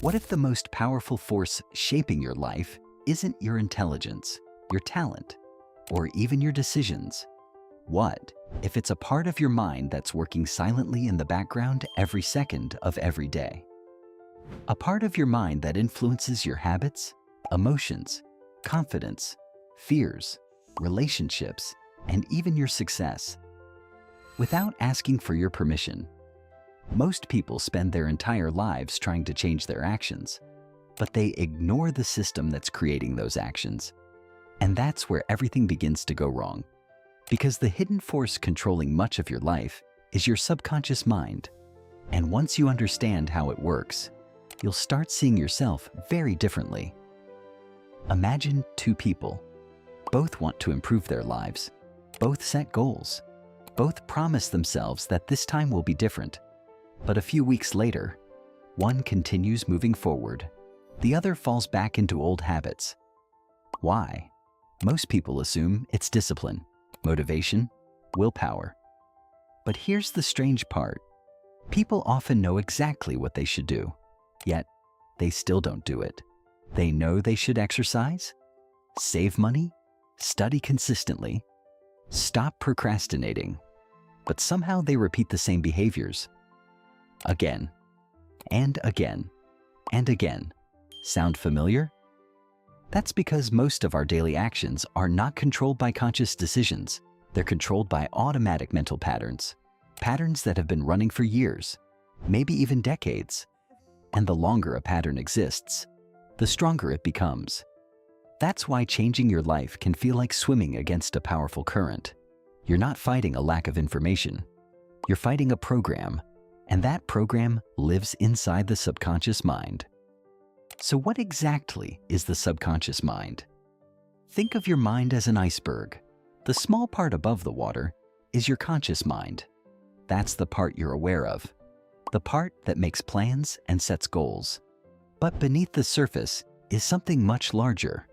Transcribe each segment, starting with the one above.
What if the most powerful force shaping your life isn't your intelligence, your talent, or even your decisions? What if it's a part of your mind that's working silently in the background every second of every day? A part of your mind that influences your habits, emotions, confidence, fears, relationships, and even your success. Without asking for your permission, most people spend their entire lives trying to change their actions, but they ignore the system that's creating those actions. And that's where everything begins to go wrong. Because the hidden force controlling much of your life is your subconscious mind. And once you understand how it works, you'll start seeing yourself very differently. Imagine two people. Both want to improve their lives. Both set goals. Both promise themselves that this time will be different. But a few weeks later, one continues moving forward. The other falls back into old habits. Why? Most people assume it's discipline, motivation, willpower. But here's the strange part. People often know exactly what they should do, yet they still don't do it. They know they should exercise, save money, study consistently, stop procrastinating, but somehow they repeat the same behaviors. Again, and again, and again. Sound familiar? That's because most of our daily actions are not controlled by conscious decisions. They're controlled by automatic mental patterns. Patterns that have been running for years, maybe even decades. And the longer a pattern exists, the stronger it becomes. That's why changing your life can feel like swimming against a powerful current. You're not fighting a lack of information. You're fighting a program. And that program lives inside the subconscious mind. So what exactly is the subconscious mind? Think of your mind as an iceberg. The small part above the water is your conscious mind. That's the part you're aware of, the part that makes plans and sets goals. But beneath the surface is something much larger.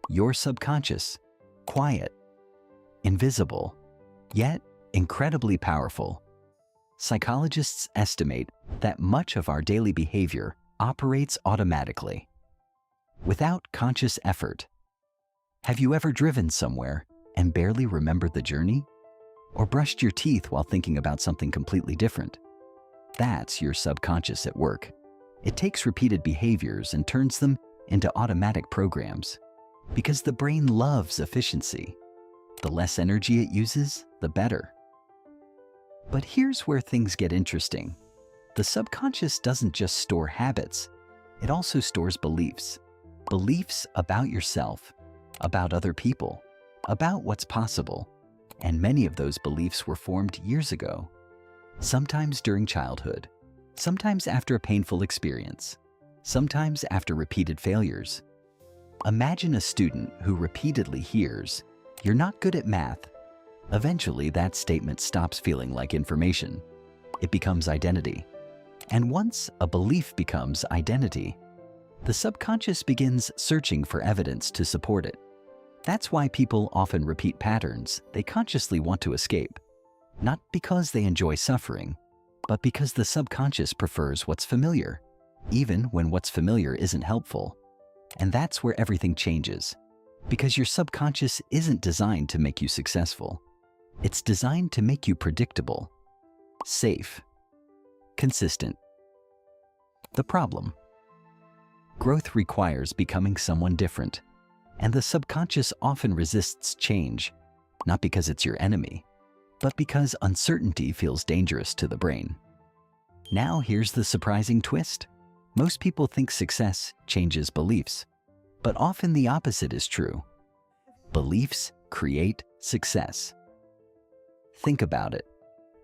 Your subconscious, quiet, invisible, yet incredibly powerful. Psychologists estimate that much of our daily behavior operates automatically, without conscious effort. Have you ever driven somewhere and barely remembered the journey? Or brushed your teeth while thinking about something completely different? That's your subconscious at work. It takes repeated behaviors and turns them into automatic programs, because the brain loves efficiency. The less energy it uses, the better. But here's where things get interesting. The subconscious doesn't just store habits, it also stores beliefs. Beliefs about yourself, about other people, about what's possible. And many of those beliefs were formed years ago, sometimes during childhood, sometimes after a painful experience, sometimes after repeated failures. Imagine a student who repeatedly hears, "You're not good at math." Eventually, that statement stops feeling like information. It becomes identity. And once a belief becomes identity, the subconscious begins searching for evidence to support it. That's why people often repeat patterns they consciously want to escape. Not because they enjoy suffering, but because the subconscious prefers what's familiar, even when what's familiar isn't helpful. And that's where everything changes. Because your subconscious isn't designed to make you successful. It's designed to make you predictable, safe, consistent. The problem: growth requires becoming someone different, and the subconscious often resists change, not because it's your enemy, but because uncertainty feels dangerous to the brain. Now here's the surprising twist. Most people think success changes beliefs, but often the opposite is true. Beliefs create success. Think about it.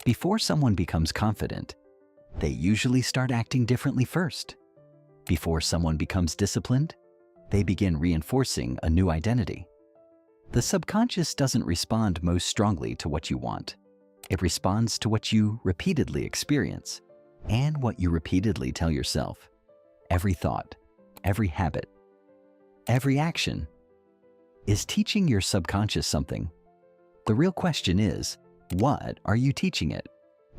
Before someone becomes confident, they usually start acting differently first. Before someone becomes disciplined, they begin reinforcing a new identity. The subconscious doesn't respond most strongly to what you want. It responds to what you repeatedly experience and what you repeatedly tell yourself. Every thought, every habit, every action is teaching your subconscious something. The real question is, what are you teaching it?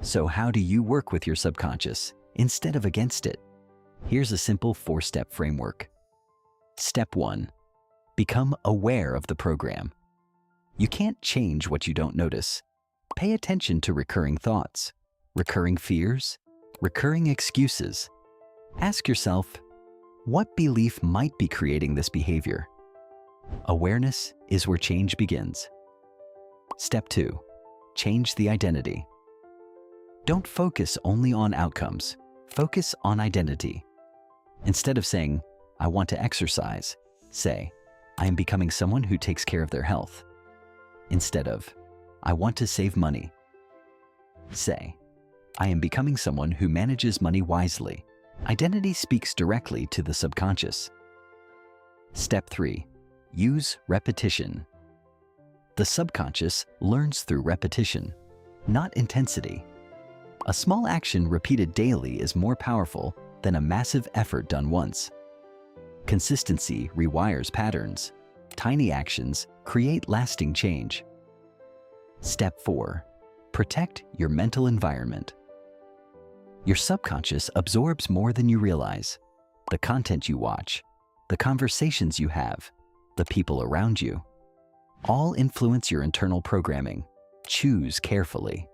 So how do you work with your subconscious instead of against it? Here's a simple 4-step framework. Step 1. Become aware of the program. You can't change what you don't notice. Pay attention to recurring thoughts, recurring fears, recurring excuses. Ask yourself, what belief might be creating this behavior? Awareness is where change begins. Step 2. Change the identity. Don't focus only on outcomes. Focus on identity. Instead of saying, I want to exercise, say, I am becoming someone who takes care of their health. Instead of, I want to save money, say, I am becoming someone who manages money wisely. Identity speaks directly to the subconscious. Step 3. Use repetition. The subconscious learns through repetition, not intensity. A small action repeated daily is more powerful than a massive effort done once. Consistency rewires patterns. Tiny actions create lasting change. Step 4. Protect your mental environment. Your subconscious absorbs more than you realize. The content you watch, the conversations you have, the people around you, all influence your internal programming. Choose carefully.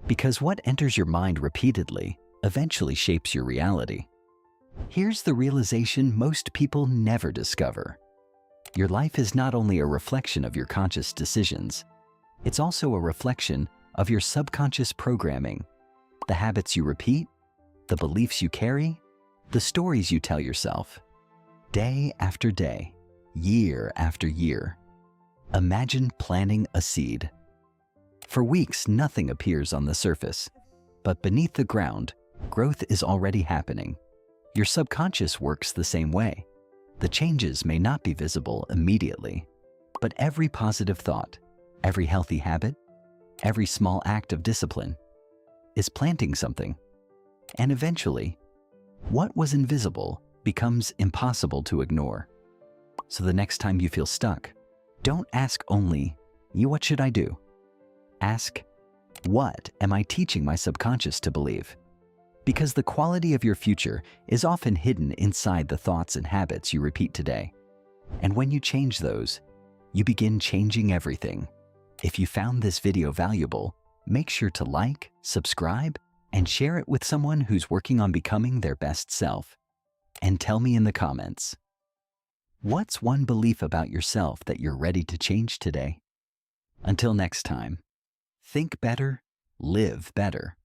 Because what enters your mind repeatedly eventually shapes your reality. Here's the realization most people never discover. Your life is not only a reflection of your conscious decisions, it's also a reflection of your subconscious programming. The habits you repeat, the beliefs you carry, the stories you tell yourself. Day after day, year after year. Imagine planting a seed. For weeks, nothing appears on the surface, but beneath the ground, growth is already happening. Your subconscious works the same way. The changes may not be visible immediately, but every positive thought, every healthy habit, every small act of discipline is planting something. And eventually, what was invisible becomes impossible to ignore. So the next time you feel stuck, don't ask only, what should I do? Ask, what am I teaching my subconscious to believe? Because the quality of your future is often hidden inside the thoughts and habits you repeat today. And when you change those, you begin changing everything. If you found this video valuable, make sure to like, subscribe, and share it with someone who's working on becoming their best self. And tell me in the comments, what's one belief about yourself that you're ready to change today? Until next time, think better, live better.